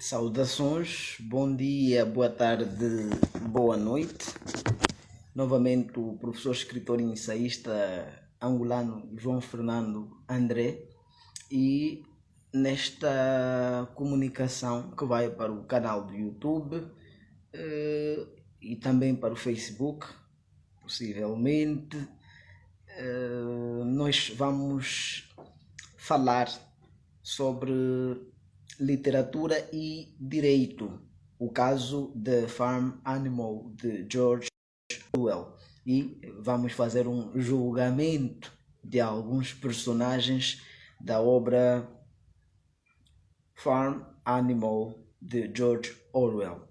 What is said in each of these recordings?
Saudações, bom dia, boa tarde, boa noite. Novamente o professor, escritor e ensaísta angolano João Fernando André, e nesta comunicação que vai para o canal do YouTube e também para o Facebook, possivelmente, nós vamos falar sobre literatura e direito, o caso The Farm Animal de George Orwell, e vamos fazer um julgamento de alguns personagens da obra Farm Animal de George Orwell.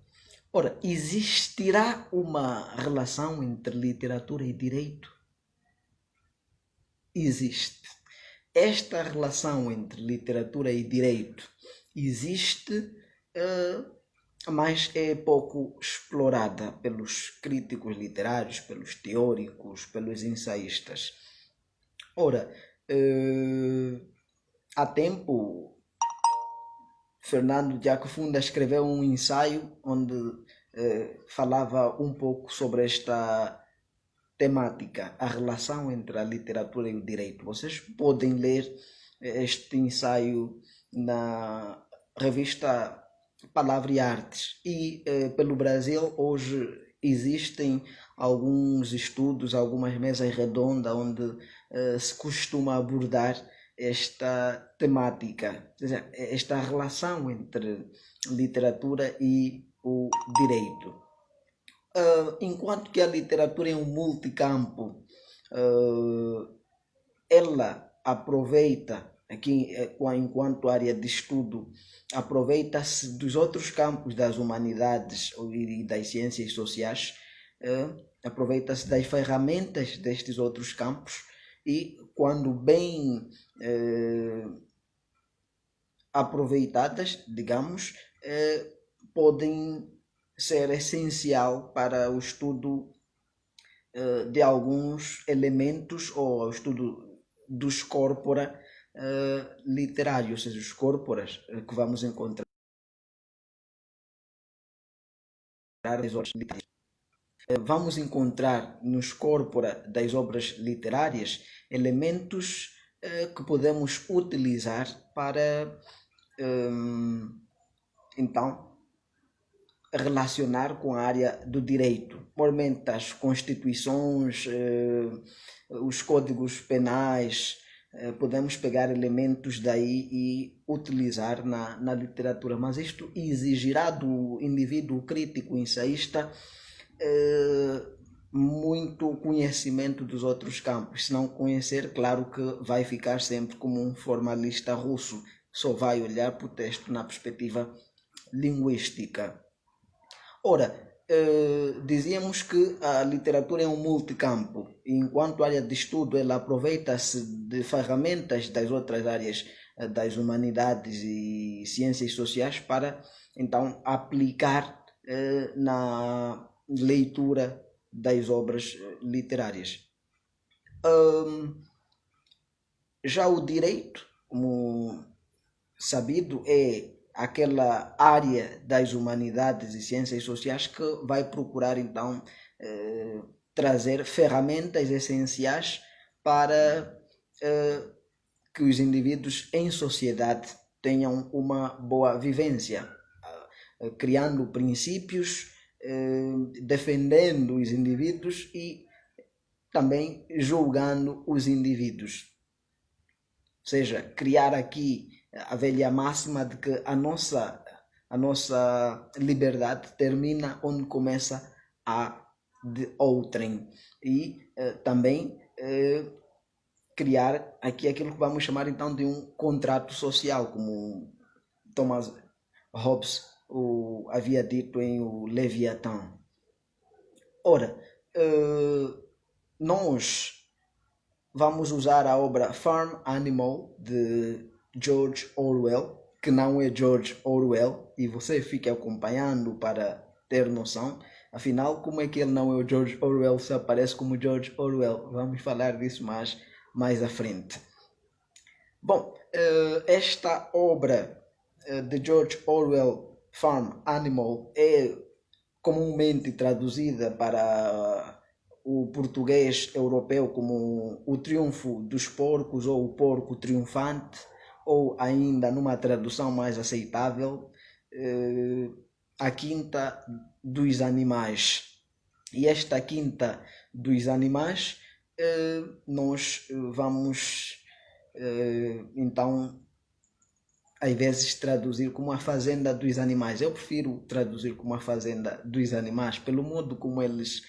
Ora, existirá uma relação entre literatura e direito? Existe. Esta relação entre literatura e direito existe, mas é pouco explorada pelos críticos literários, pelos teóricos, pelos ensaístas. Ora, há tempo, Fernando Jaco Funda escreveu um ensaio onde falava um pouco sobre esta temática, a relação entre a literatura e o direito. Vocês podem ler este ensaio na revista Palavra e Artes. E pelo Brasil hoje existem alguns estudos, algumas mesas redondas onde se costuma abordar esta temática, ou seja, esta relação entre literatura e o direito. Enquanto que a literatura é um multicampo, ela aproveita, aqui enquanto área de estudo, aproveita-se dos outros campos das humanidades e das ciências sociais, aproveita-se das ferramentas destes outros campos e, quando bem aproveitadas, digamos, podem ser essencial para o estudo de alguns elementos ou o estudo dos corpora literários, ou seja, os corporas que vamos encontrar nas obras literárias. Vamos encontrar nos corpora das obras literárias elementos que podemos utilizar para então relacionar com a área do direito, normalmente as constituições, os códigos penais. Podemos pegar elementos daí e utilizar na literatura, mas isto exigirá do indivíduo crítico ensaísta muito conhecimento dos outros campos. Se não conhecer, claro que vai ficar sempre como um formalista russo, só vai olhar para o texto na perspectiva linguística. Ora, dizíamos que a literatura é um multicampo, e enquanto área de estudo ela aproveita-se de ferramentas das outras áreas das humanidades e ciências sociais para então aplicar na leitura das obras literárias. Já o direito, como sabido, é aquela área das humanidades e ciências sociais que vai procurar então trazer ferramentas essenciais para que os indivíduos em sociedade tenham uma boa vivência, criando princípios, defendendo os indivíduos e também julgando os indivíduos. Ou seja, criar aqui a velha máxima de que a nossa liberdade termina onde começa a de outrem, e também criar aqui aquilo que vamos chamar então de um contrato social, como Thomas Hobbes havia dito em o Leviatã. Ora, nós vamos usar a obra Farm Animal de George Orwell, que não é George Orwell, e você fica acompanhando para ter noção. Afinal, como é que ele não é o George Orwell se aparece como George Orwell? Vamos falar disso mais à frente. Bom, esta obra de George Orwell Farm Animal é comumente traduzida para o português europeu como o triunfo dos porcos ou o porco triunfante, ou ainda numa tradução mais aceitável, a quinta dos animais. E esta quinta dos animais nós vamos então às vezes traduzir como a fazenda dos animais. Eu prefiro traduzir como a fazenda dos animais, pelo modo como eles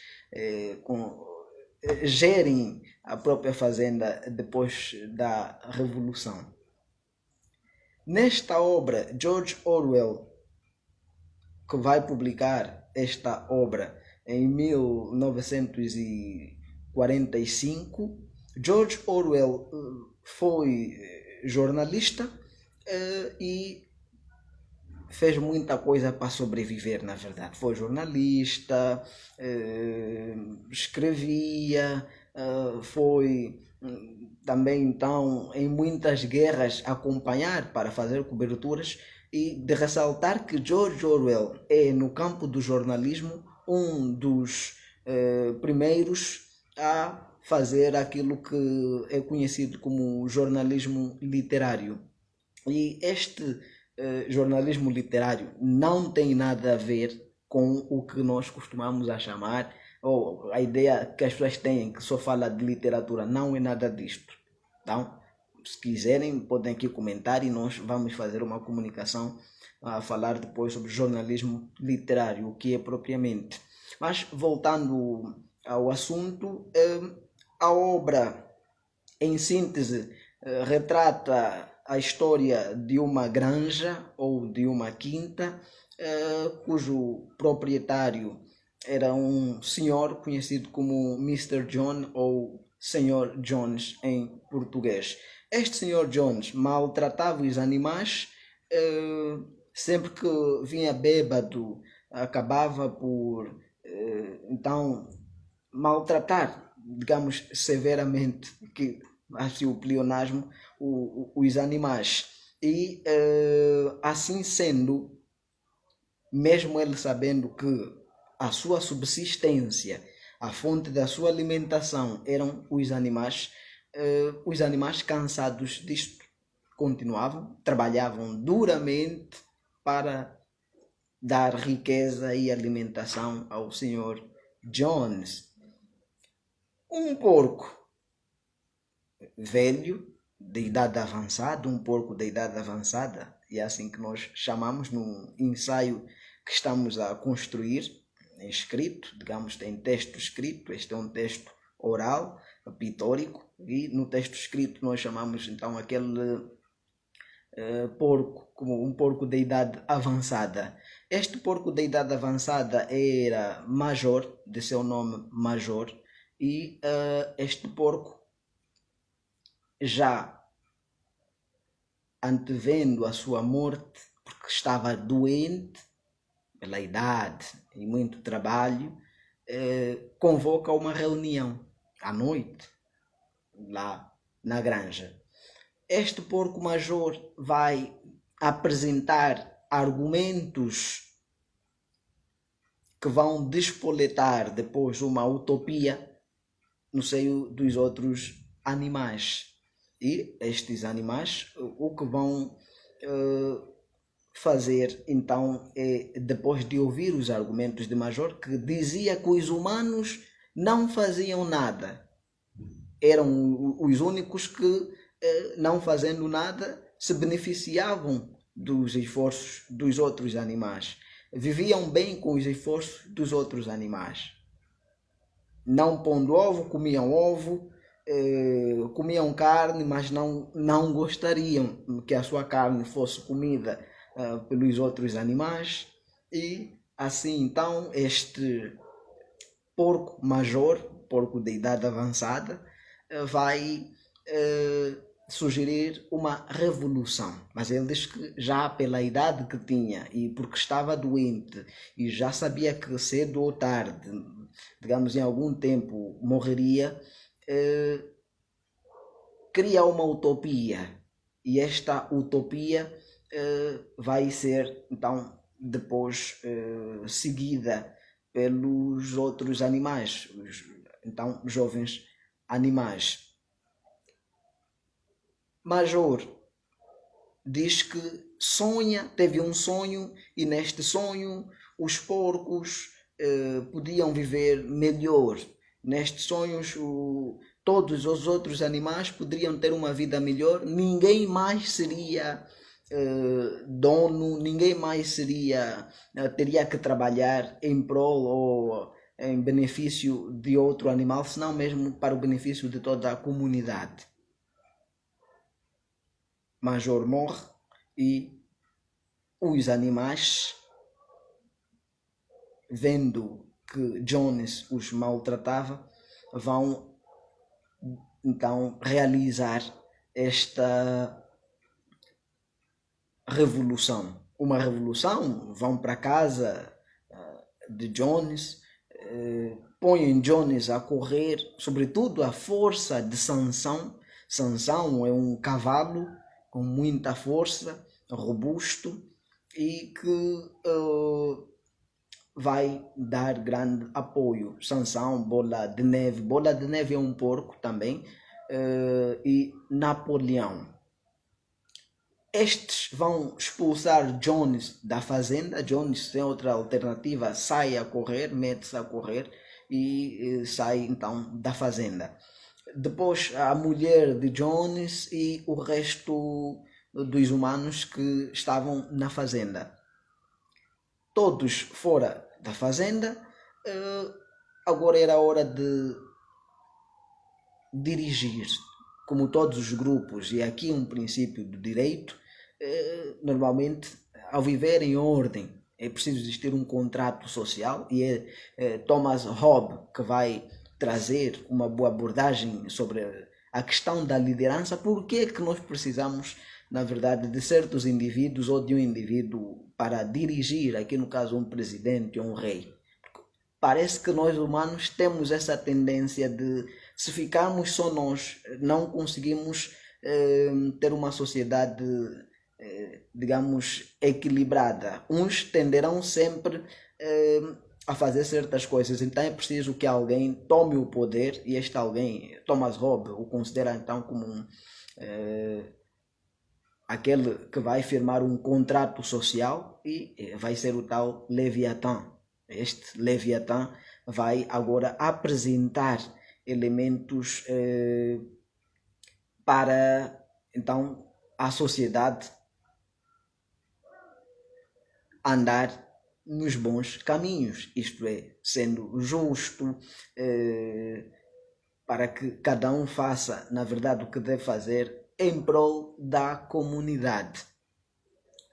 gerem a própria fazenda depois da Revolução. Nesta obra, George Orwell, que vai publicar esta obra em 1945, George Orwell foi jornalista e fez muita coisa para sobreviver, na verdade. Foi jornalista, escrevia, foi também então em muitas guerras acompanhar para fazer coberturas, e de ressaltar que George Orwell é no campo do jornalismo um dos primeiros a fazer aquilo que é conhecido como jornalismo literário. E este jornalismo literário não tem nada a ver com o que nós costumamos a chamar, ou a ideia que as pessoas têm que só fala de literatura. Não é nada disto. Então, se quiserem, podem aqui comentar e nós vamos fazer uma comunicação a falar depois sobre jornalismo literário, o que é propriamente. Mas, voltando ao assunto, a obra, em síntese, retrata a história de uma granja ou de uma quinta, cujo proprietário era um senhor conhecido como Mr. John ou Senhor Jones em português. Este Senhor Jones maltratava os animais, sempre que vinha bêbado acabava por então maltratar, digamos, severamente, que assim o pleonasmo, os animais. E assim sendo, mesmo ele sabendo que a sua subsistência, a fonte da sua alimentação eram os animais cansados disto continuavam, trabalhavam duramente para dar riqueza e alimentação ao Sr. Jones. Um porco velho, de idade avançada, um porco de idade avançada, e é assim que nós chamamos no ensaio que estamos a construir, escrito, digamos, tem texto escrito, este é um texto oral, pitórico, e no texto escrito nós chamamos então aquele porco como um porco de idade avançada. Este porco de idade avançada era Major, de seu nome Major, e este porco, já antevendo a sua morte, porque estava doente pela idade e muito trabalho, convoca uma reunião à noite lá na granja. Este porco major vai apresentar argumentos que vão despoletar depois uma utopia no seio dos outros animais. E estes animais o que vão fazer então é, depois de ouvir os argumentos de Major, que dizia que os humanos não faziam nada, eram os únicos que não fazendo nada se beneficiavam dos esforços dos outros animais, viviam bem com os esforços dos outros animais, não pondo ovo, comiam carne, mas não gostariam que a sua carne fosse comida pelos outros animais. E assim então este porco major, porco de idade avançada, vai sugerir uma revolução. Mas ele diz que já pela idade que tinha e porque estava doente e já sabia que cedo ou tarde, digamos em algum tempo, morreria, cria uma utopia, e esta utopia vai ser então depois seguida pelos outros animais, então jovens animais. Major diz que teve um sonho, e neste sonho os porcos podiam viver melhor. Nestes sonhos todos os outros animais poderiam ter uma vida melhor, ninguém mais seria dono, ninguém mais teria que trabalhar em prol ou em benefício de outro animal, senão mesmo para o benefício de toda a comunidade. Major morre e os animais, vendo que Jones os maltratava, vão então realizar esta revolução. Uma revolução, vão para a casa de Jones, põem Jones a correr, sobretudo a força de Sansão. Sansão é um cavalo com muita força, robusto, e que vai dar grande apoio. Sansão, Bola de Neve. Bola de Neve é um porco também. E Napoleão. Estes vão expulsar Jones da fazenda. Jones, sem outra alternativa, sai a correr, mete-se a correr e sai então da fazenda. Depois a mulher de Jones e o resto dos humanos que estavam na fazenda. Todos fora da fazenda. Agora era a hora de dirigir, como todos os grupos, e aqui um princípio do direito. Normalmente, ao viver em ordem, é preciso existir um contrato social, e é Thomas Hobbes que vai trazer uma boa abordagem sobre a questão da liderança. Por que que nós precisamos, na verdade, de certos indivíduos ou de um indivíduo para dirigir, aqui no caso um presidente ou um rei? Parece que nós humanos temos essa tendência de, se ficarmos só nós, não conseguimos ter uma sociedade, digamos, equilibrada. Uns tenderão sempre a fazer certas coisas, então é preciso que alguém tome o poder, e este alguém, Thomas Hobbes, o considera então como aquele que vai firmar um contrato social, e vai ser o tal Leviatã. Este Leviatã vai agora apresentar elementos para então a sociedade andar nos bons caminhos, isto é, sendo justo, para que cada um faça, na verdade, o que deve fazer em prol da comunidade.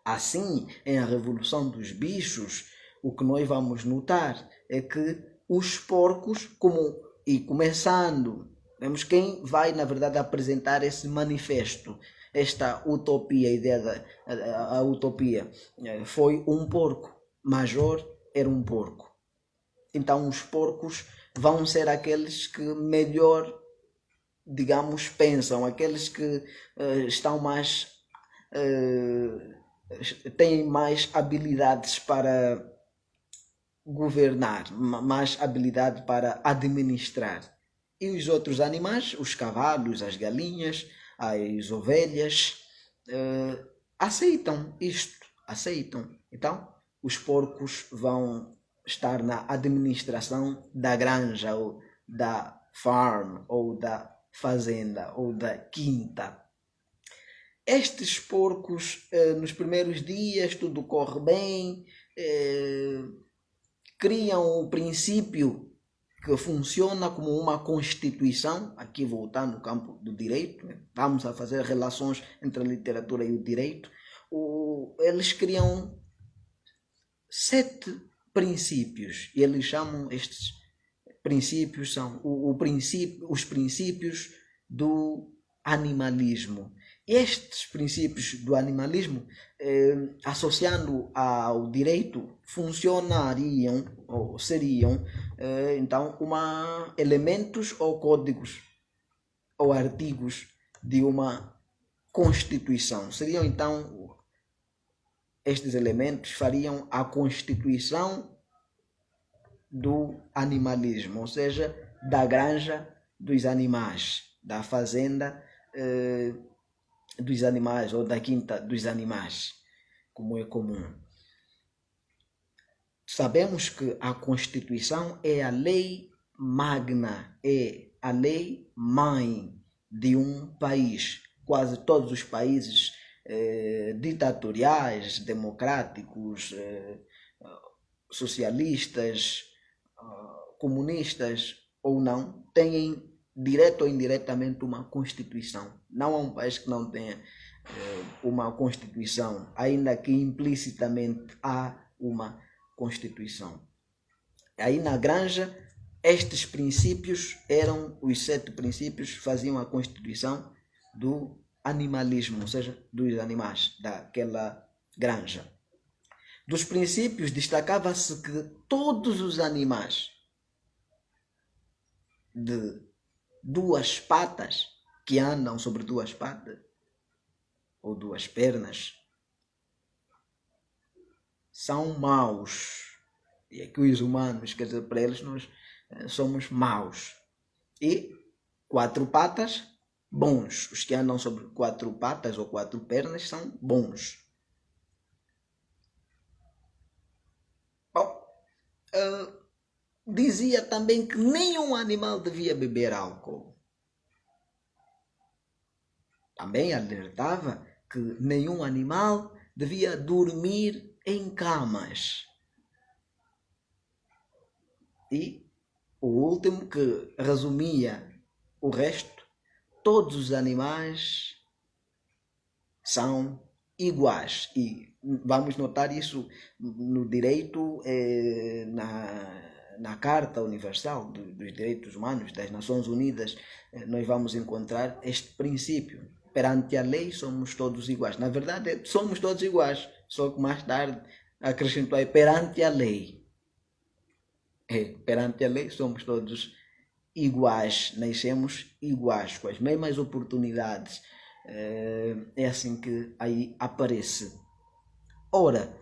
Assim, em A Revolução dos Bichos, o que nós vamos notar é que os porcos, vemos quem vai, na verdade, apresentar esse manifesto, esta utopia, a ideia da utopia, foi um porco. Major era um porco. Então os porcos vão ser aqueles que melhor, digamos, pensam, aqueles que estão mais têm mais habilidades para governar, mais habilidade para administrar. E os outros animais, os cavalos, as galinhas, as ovelhas, aceitam isto, aceitam. Então, os porcos vão estar na administração da granja, ou da farm, ou da fazenda, ou da quinta. Estes porcos, nos primeiros dias, tudo corre bem, criam o princípio que funciona como uma constituição, aqui voltando no campo do direito, vamos a fazer relações entre a literatura e o direito. Eles criam 7 princípios, e eles chamam estes princípios, são os princípios do animalismo. Estes princípios do animalismo, associando ao direito, funcionariam ou seriam então elementos ou códigos ou artigos de uma constituição. Seriam então estes elementos fariam a constituição do animalismo, ou seja, da granja dos animais, da fazenda dos animais ou da quinta dos animais, como é comum. Sabemos que a Constituição é a lei magna, é a lei mãe de um país. Quase todos os países ditatoriais, democráticos, socialistas, comunistas ou não, têm direto ou indiretamente uma Constituição. Não há um país que não tenha uma Constituição, ainda que implicitamente há uma Constituição. Aí na granja, estes princípios eram os 7 princípios que faziam a constituição do animalismo, ou seja, dos animais daquela granja. Dos princípios destacava-se que todos os animais de 2 patas, que andam sobre 2 patas ou 2 pernas, são maus. E aqui os humanos, quer dizer, para eles nós somos maus. E 4 patas, bons. Os que andam sobre 4 patas ou 4 pernas são bons. Bom, dizia também que nenhum animal devia beber álcool. Também alertava que nenhum animal devia dormir em camas. E o último, que resumia o resto, todos os animais são iguais. E vamos notar isso no direito, na Carta Universal dos Direitos Humanos das Nações Unidas. Nós vamos encontrar este princípio. Perante a lei somos todos iguais. Na verdade, somos todos iguais, só que mais tarde acrescentou aí perante a lei. Perante a lei somos todos iguais, nascemos iguais, com as mesmas oportunidades. É assim que aí aparece. Ora,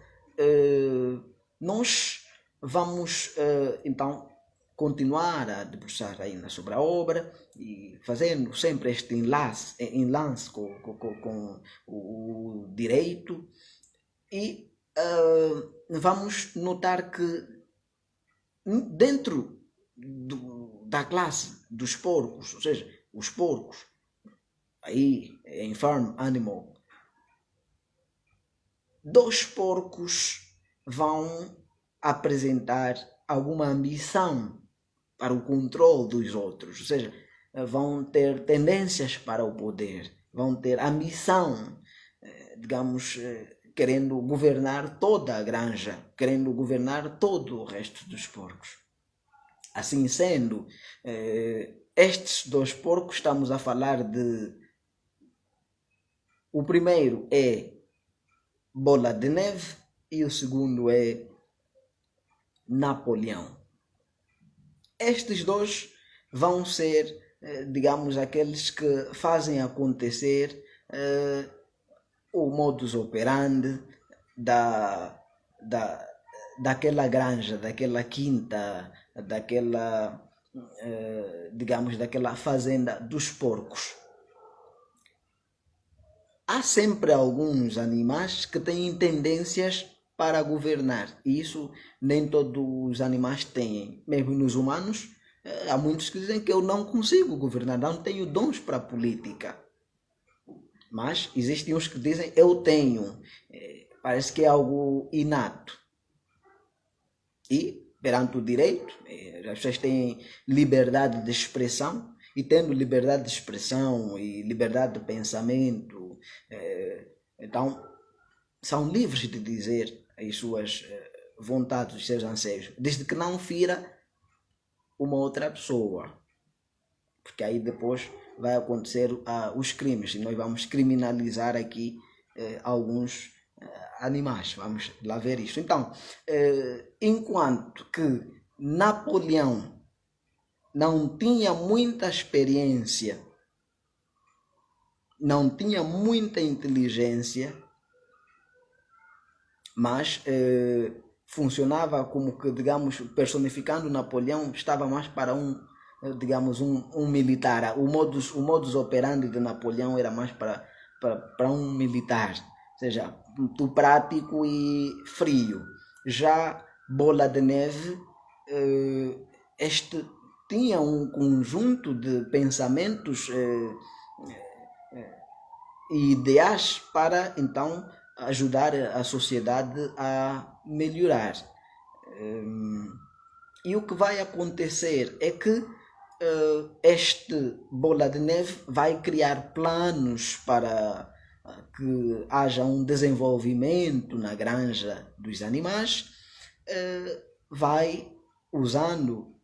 nós vamos então continuar a debruçar ainda sobre a obra e fazendo sempre este enlace com o direito, e vamos notar que dentro da classe dos porcos, ou seja, os porcos, aí em farm animal, 2 porcos vão apresentar alguma ambição para o controle dos outros, ou seja, vão ter tendências para o poder, vão ter ambição, digamos, querendo governar toda a granja, querendo governar todo o resto dos porcos. Assim sendo, estes 2 porcos, estamos a falar de... O primeiro é Bola de Neve e o segundo é Napoleão. Estes 2 vão ser, digamos, aqueles que fazem acontecer o modus operandi daquela granja, daquela quinta, daquela, digamos, daquela fazenda dos porcos. Há sempre alguns animais que têm tendências para governar, e isso nem todos os animais têm. Mesmo nos humanos, há muitos que dizem que eu não consigo governar, não tenho dons para a política. Mas existem uns que dizem eu tenho, parece que é algo inato. E perante o direito, as pessoas têm liberdade de expressão, e tendo liberdade de expressão e liberdade de pensamento, então são livres de dizer as suas vontades, os seus anseios, desde que não fira uma outra pessoa, porque aí depois vai acontecer os crimes, e nós vamos criminalizar aqui alguns animais. Vamos lá ver isso. Então, enquanto que Napoleão não tinha muita experiência, não tinha muita inteligência, mas funcionava como que, digamos, personificando Napoleão, estava mais para digamos, um militar. O modus operandi de Napoleão era mais para um militar, ou seja, muito prático e frio. Já Bola de Neve, este tinha um conjunto de pensamentos e ideais para então ajudar a sociedade a melhorar. E o que vai acontecer é que este Bola de Neve vai criar planos para que haja um desenvolvimento na granja dos animais, vai usando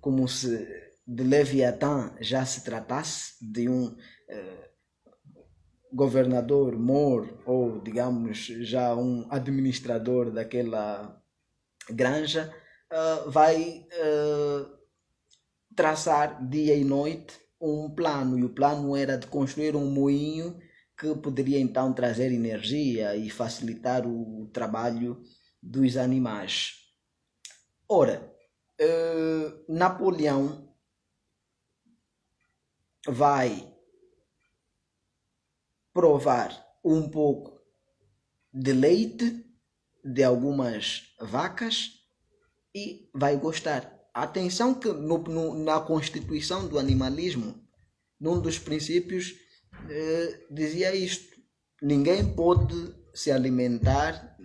como se de Leviatã já se tratasse de um governador mor ou digamos já um administrador daquela granja, vai traçar dia e noite um plano, e o plano era de construir um moinho que poderia então trazer energia e facilitar o trabalho dos animais. Ora, Napoleão vai provar um pouco de leite de algumas vacas e vai gostar. Atenção que na constituição do animalismo, num dos princípios, dizia isto: ninguém pode se alimentar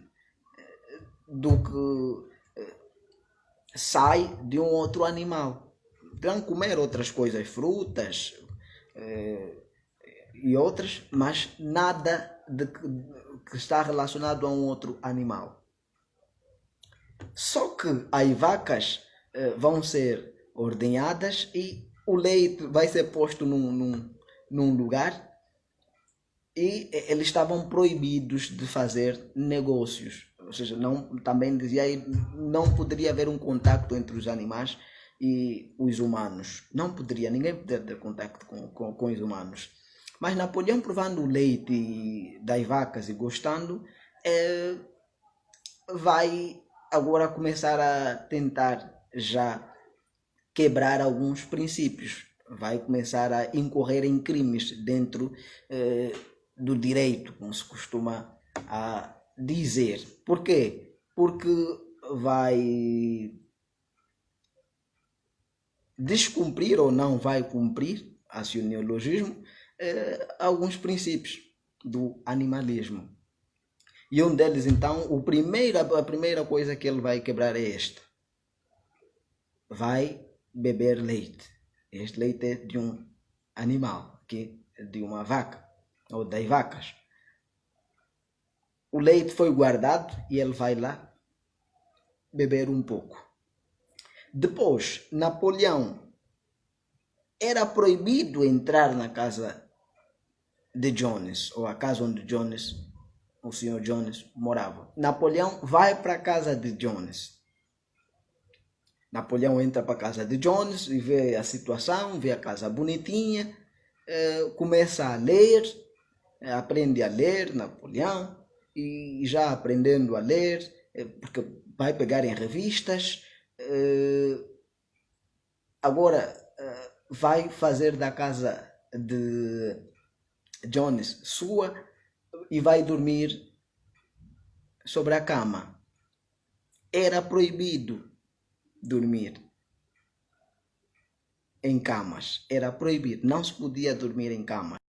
do que sai de um outro animal. Vão comer outras coisas, frutas e outras, mas nada que está relacionado a um outro animal. Só que as vacas vão ser ordenhadas e o leite vai ser posto num lugar, e eles estavam proibidos de fazer negócios. Ou seja, não, também dizia, não poderia haver um contacto entre os animais e os humanos. Não poderia, ninguém poderia ter contacto com os humanos. Mas Napoleão, provando o leite das vacas e gostando, vai agora começar a tentar já quebrar alguns princípios. Vai começar a incorrer em crimes dentro do direito, como se costuma a dizer. Por quê? Porque vai descumprir ou não vai cumprir, assim o neologismo, alguns princípios do animalismo. E um deles, então, a primeira coisa que ele vai quebrar é esta: vai beber leite. Este leite é de um animal, de uma vaca, ou das vacas. O leite foi guardado e ele vai lá beber um pouco. Depois, Napoleão era proibido entrar na casa de Jones, ou a casa onde o senhor Jones morava. Napoleão vai para a casa de Jones. Napoleão entra para a casa de Jones e vê a situação, vê a casa bonitinha, começa a ler, aprende a ler Napoleão, e já aprendendo a ler, porque vai pegar em revistas, agora vai fazer da casa de Jones sua e vai dormir sobre a cama. Era proibido dormir em camas. Era proibido. Não se podia dormir em camas.